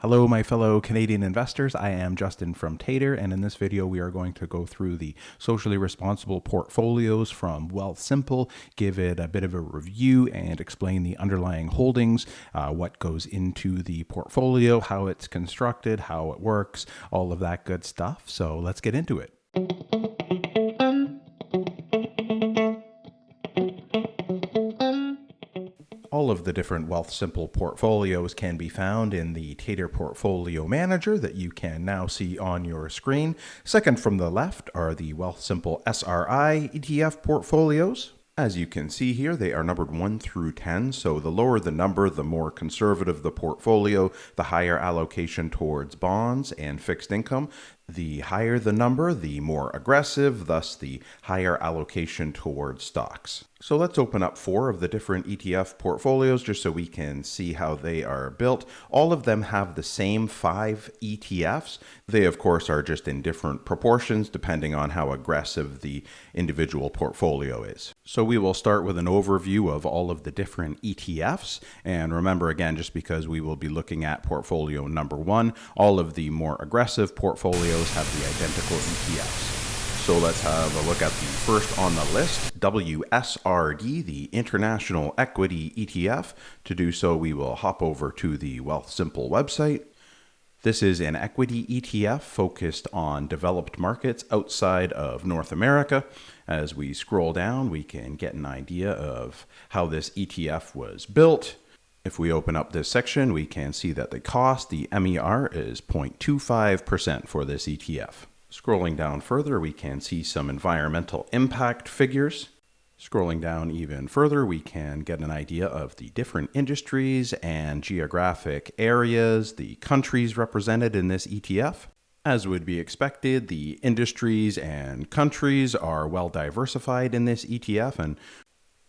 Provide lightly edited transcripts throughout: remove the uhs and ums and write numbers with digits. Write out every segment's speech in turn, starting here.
Hello, my fellow Canadian investors. I am Justin from Tater, and in this video, we are going to go through the socially responsible portfolios from Wealthsimple, give it a bit of a review, and explain the underlying holdings, what goes into the portfolio, how it's constructed, how it works, all of that good stuff. So let's get into it. All of the different Wealthsimple portfolios can be found in the Tater Portfolio Manager that you can now see on your screen. Second from the left are the Wealthsimple SRI ETF portfolios. As you can see here, they are numbered 1 through 10, so the lower the number, the more conservative the portfolio, the higher allocation towards bonds and fixed income. The higher the number, the more aggressive, thus the higher allocation towards stocks. So let's open up 4 of the different ETF portfolios just so we can see how they are built. All of them have the same 5 ETFs. They, of course, are just in different proportions depending on how aggressive the individual portfolio is. So we will start with an overview of all of the different ETFs. And remember, again, just because we will be looking at portfolio number 1, all of the more aggressive portfolios have the identical ETFs. So let's have a look at the first on the list, WSRD, the International Equity ETF. To do so, we will hop over to the Wealthsimple website. This is an equity ETF focused on developed markets outside of North America. As we scroll down, we can get an idea of how this ETF was built. If we open up this section, we can see that the cost, the MER, is 0.25% for this ETF. Scrolling down further, we can see some environmental impact figures. Scrolling down even further, we can get an idea of the different industries and geographic areas, the countries represented in this ETF. As would be expected, the industries and countries are well diversified in this ETF, and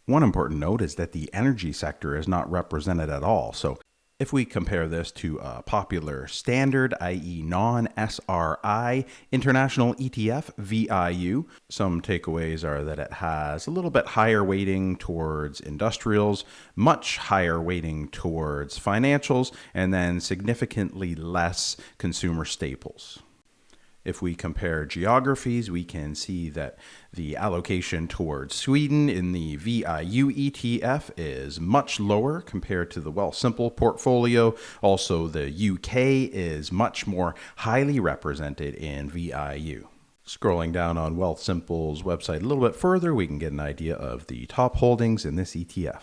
one important note is that the energy sector is not represented at all. So if we compare this to a popular standard, i.e. non-SRI international ETF, VIU, some takeaways are that it has a little bit higher weighting towards industrials, much higher weighting towards financials, and then significantly less consumer staples. If we compare geographies, we can see that the allocation towards Sweden in the VIU ETF is much lower compared to the Wealthsimple portfolio. Also, the UK is much more highly represented in VIU. Scrolling down on Wealthsimple's website a little bit further, we can get an idea of the top holdings in this ETF.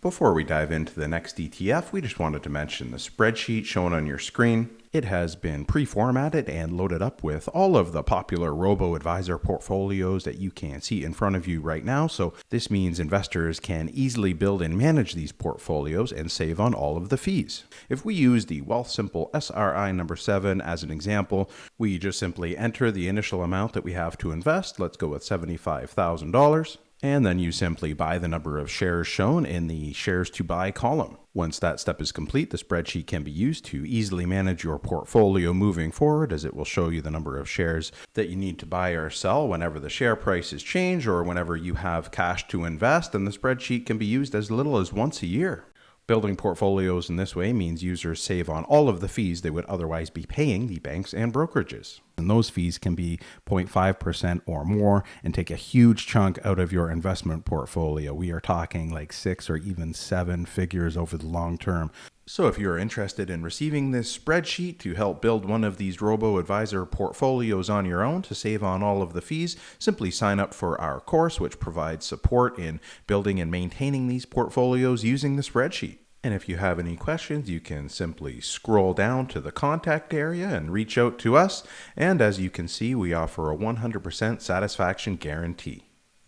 Before we dive into the next ETF, we just wanted to mention the spreadsheet shown on your screen. It has been pre-formatted and loaded up with all of the popular Robo-Advisor portfolios that you can see in front of you right now. So this means investors can easily build and manage these portfolios and save on all of the fees. If we use the Wealthsimple SRI number 7 as an example, we just simply enter the initial amount that we have to invest. Let's go with $75,000. And then you simply buy the number of shares shown in the shares to buy column. Once that step is complete, the spreadsheet can be used to easily manage your portfolio moving forward, as it will show you the number of shares that you need to buy or sell whenever the share prices change or whenever you have cash to invest, and the spreadsheet can be used as little as once a year. Building portfolios in this way means users save on all of the fees they would otherwise be paying the banks and brokerages. And those fees can be 0.5% or more and take a huge chunk out of your investment portfolio. We are talking like 6 or even 7 figures over the long term. So if you're interested in receiving this spreadsheet to help build one of these Robo-Advisor portfolios on your own to save on all of the fees, simply sign up for our course, which provides support in building and maintaining these portfolios using the spreadsheet. And if you have any questions, you can simply scroll down to the contact area and reach out to us. And as you can see, we offer a 100% satisfaction guarantee.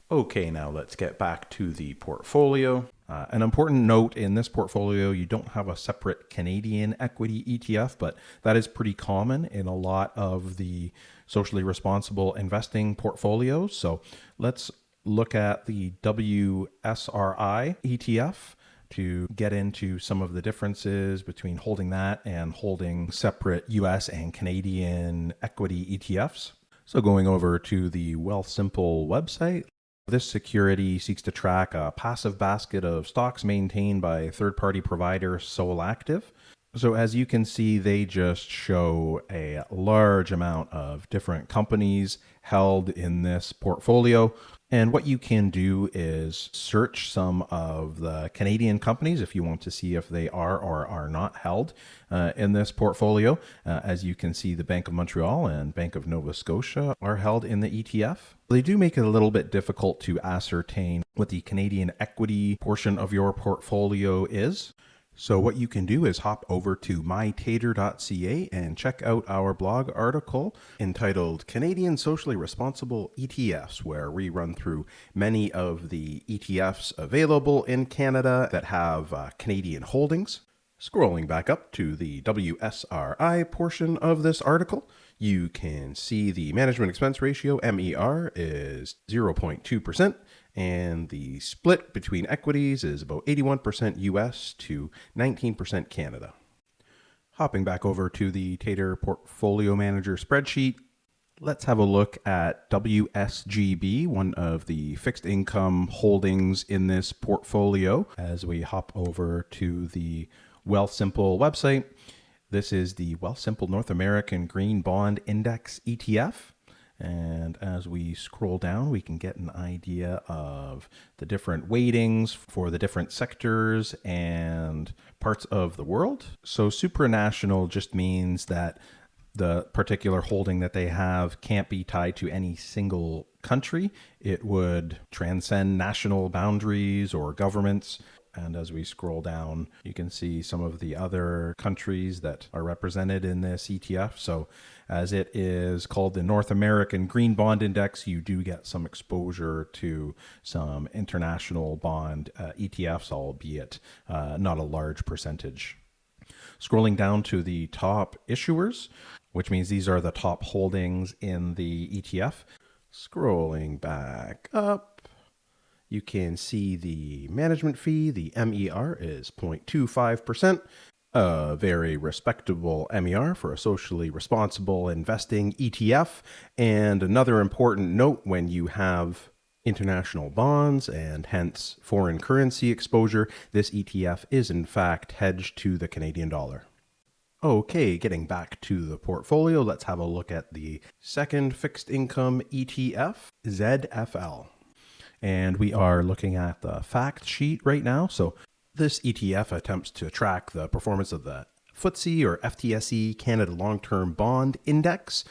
Okay, now let's get back to the portfolio. An important note in this portfolio, you don't have a separate Canadian equity ETF, but that is pretty common in a lot of the socially responsible investing portfolios. So let's look at the WSRI ETF to get into some of the differences between holding that and holding separate US and Canadian equity ETFs. So going over to the Wealthsimple website, this security seeks to track a passive basket of stocks maintained by third-party provider SolActive. So as you can see, they just show a large amount of different companies held in this portfolio. And what you can do is search some of the Canadian companies if you want to see if they are or are not held in this portfolio. As you can see, the Bank of Montreal and Bank of Nova Scotia are held in the ETF. They do make it a little bit difficult to ascertain what the Canadian equity portion of your portfolio is. So what you can do is hop over to mytater.ca and check out our blog article entitled Canadian Socially Responsible ETFs, where we run through many of the ETFs available in Canada that have Canadian holdings. Scrolling back up to the WSRI portion of this article, you can see the management expense ratio, MER, is 0.2%. And the split between equities is about 81% US to 19% Canada. Hopping back over to the Tater Portfolio Manager spreadsheet, let's have a look at WSGB, one of the fixed income holdings in this portfolio. As we hop over to the Wealthsimple website, this is the Wealthsimple North American Green Bond Index ETF. And as we scroll down, we can get an idea of the different weightings for the different sectors and parts of the world. So supranational just means that the particular holding that they have can't be tied to any single country. It would transcend national boundaries or governments. And as we scroll down, you can see some of the other countries that are represented in this ETF. So as it is called the North American Green Bond Index, you do get some exposure to some international bond ETFs, albeit not a large percentage. Scrolling down to the top issuers, which means these are the top holdings in the ETF. Scrolling back up, you can see the management fee. The MER is 0.25%, a very respectable MER for a socially responsible investing ETF. And another important note, when you have international bonds and hence foreign currency exposure, this ETF is in fact hedged to the Canadian dollar. Okay, getting back to the portfolio, let's have a look at the second fixed income ETF, ZFL. And we are looking at the fact sheet right now. So this ETF attempts to track the performance of the FTSE or FTSE Canada Long-Term Bond Index.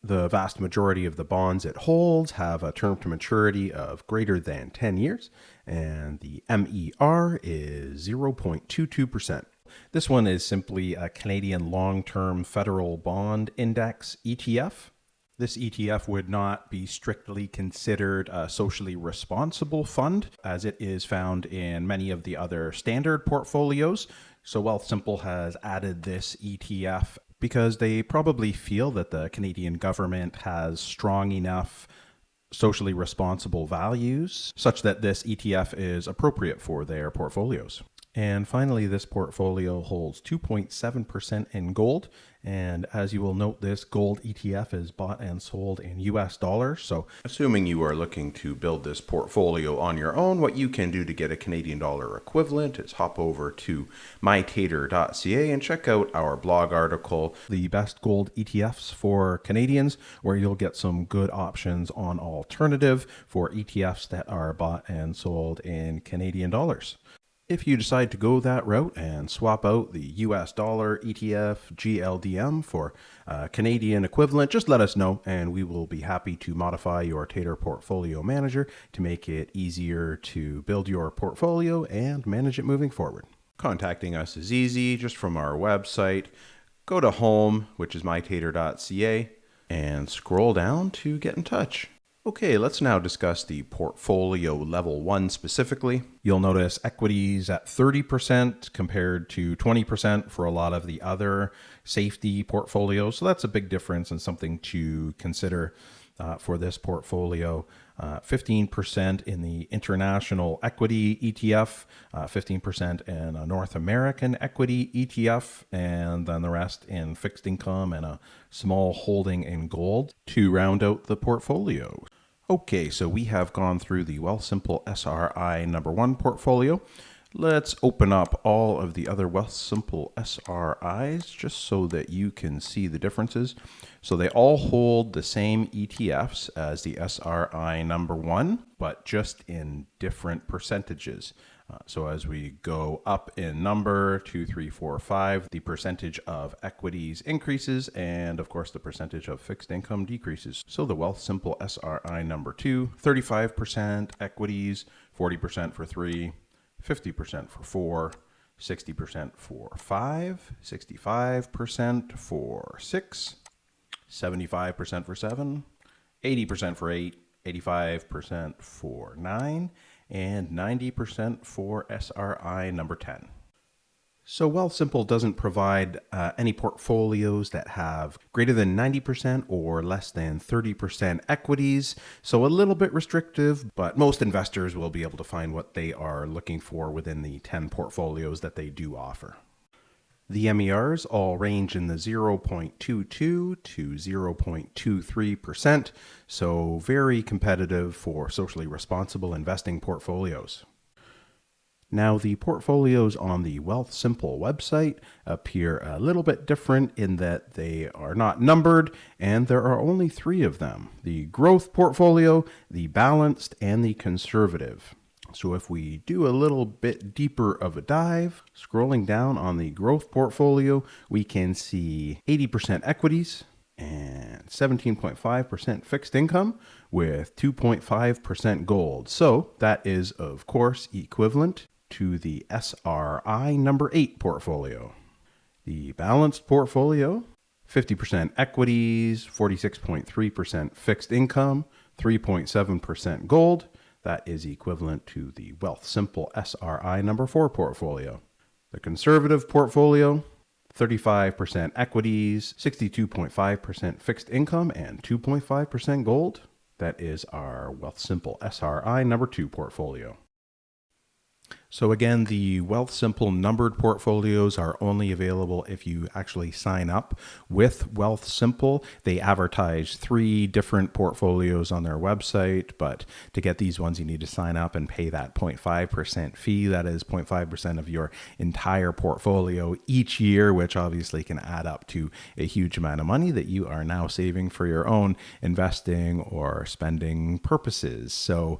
The vast majority of the bonds it holds have a term to maturity of greater than 10 years, and the MER is 0.22%. This one is simply a Canadian Long-Term Federal Bond Index ETF. This ETF would not be strictly considered a socially responsible fund, as it is found in many of the other standard portfolios. So Wealthsimple has added this ETF because they probably feel that the Canadian government has strong enough socially responsible values such that this ETF is appropriate for their portfolios. And finally, this portfolio holds 2.7% in gold. And as you will note, this gold ETF is bought and sold in US dollars. So assuming you are looking to build this portfolio on your own, what you can do to get a Canadian dollar equivalent is hop over to mytater.ca and check out our blog article, The Best Gold ETFs for Canadians, where you'll get some good options on alternative for ETFs that are bought and sold in Canadian dollars. If you decide to go that route and swap out the US dollar ETF GLDM for a Canadian equivalent, just let us know and we will be happy to modify your Tater Portfolio Manager to make it easier to build your portfolio and manage it moving forward. Contacting us is easy, just from our website. Go to home, which is mytater.ca, and scroll down to get in touch. Okay, let's now discuss the portfolio level 1 specifically. You'll notice equities at 30% compared to 20% for a lot of the other safety portfolios. So that's a big difference and something to consider for this portfolio. 15% in the international equity ETF, 15% in a North American equity ETF, and then the rest in fixed income and a small holding in gold to round out the portfolio. Okay, so we have gone through the Wealthsimple SRI number 1 portfolio. Let's open up all of the other Wealthsimple SRIs just so that you can see the differences. So they all hold the same ETFs as the SRI number 1, but just in different percentages. So as we go up in number 2, 3, 4, 5, the percentage of equities increases, and of course the percentage of fixed income decreases. So the Wealthsimple SRI number 2, 35% equities, 40% for 3, 50% for 4, 60% for 5, 65% for 6, 75% for 7, 80% for 8, 85% for 9, and 90% for SRI number 10. So Wealthsimple doesn't provide any portfolios that have greater than 90% or less than 30% equities. So a little bit restrictive, but most investors will be able to find what they are looking for within the 10 portfolios that they do offer. The MERs all range in the 0.22 to 0.23%, so very competitive for socially responsible investing portfolios. Now, the portfolios on the Wealthsimple website appear a little bit different in that they are not numbered, and there are only 3 of them: the growth portfolio, the balanced, and the conservative. So if we do a little bit deeper of a dive, scrolling down on the growth portfolio, we can see 80% equities and 17.5% fixed income with 2.5% gold. So that is, of course, equivalent to the SRI number 8 portfolio. The balanced portfolio, 50% equities, 46.3% fixed income, 3.7% gold. That is equivalent to the Wealthsimple SRI number 4 portfolio. The conservative portfolio, 35% equities, 62.5% fixed income, and 2.5% gold. That is our Wealthsimple SRI number 2 portfolio. So again, the Wealthsimple numbered portfolios are only available if you actually sign up with Wealthsimple. They advertise 3 different portfolios on their website, but to get these ones, you need to sign up and pay that 0.5% fee. That is 0.5% of your entire portfolio each year, which obviously can add up to a huge amount of money that you are now saving for your own investing or spending purposes. So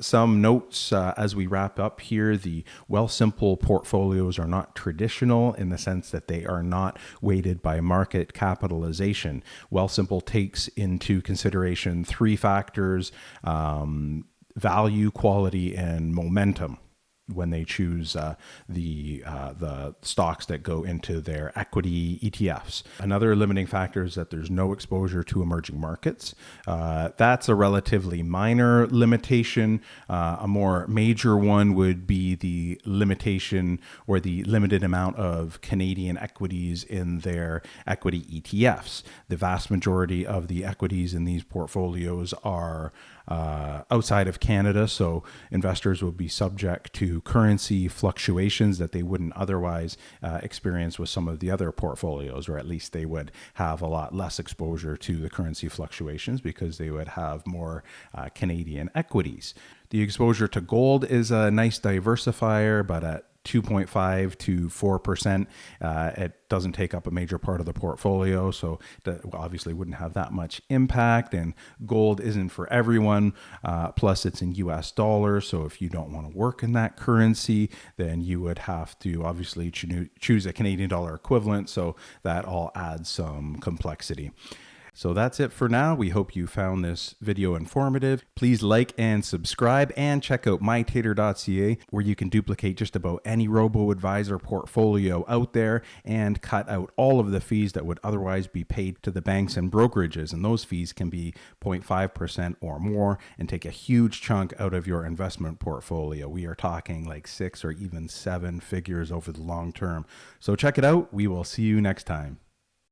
some notes as we wrap up here. The Wealthsimple portfolios are not traditional in the sense that they are not weighted by market capitalization. Wealthsimple takes into consideration 3 factors: value, quality, and momentum when they choose the stocks that go into their equity ETFs. Another limiting factor is that there's no exposure to emerging markets. That's a relatively minor limitation. A more major one would be the limitation or the limited amount of Canadian equities in their equity ETFs. The vast majority of the equities in these portfolios are outside of Canada, so investors will be subject to currency fluctuations that they wouldn't otherwise experience with some of the other portfolios, or at least they would have a lot less exposure to the currency fluctuations because they would have more Canadian equities. The exposure to gold is a nice diversifier, but at 2.5 to 4%. It doesn't take up a major part of the portfolio, so that obviously wouldn't have that much impact. And gold isn't for everyone. Plus, it's in US dollars, so if you don't want to work in that currency, then you would have to obviously choose a Canadian dollar equivalent. So that all adds some complexity. So that's it for now. We hope you found this video informative. Please like and subscribe, and check out mytater.ca, where you can duplicate just about any Robo-Advisor portfolio out there and cut out all of the fees that would otherwise be paid to the banks and brokerages. And those fees can be 0.5% or more and take a huge chunk out of your investment portfolio. We are talking like 6 or even 7 figures over the long term. So check it out. We will see you next time.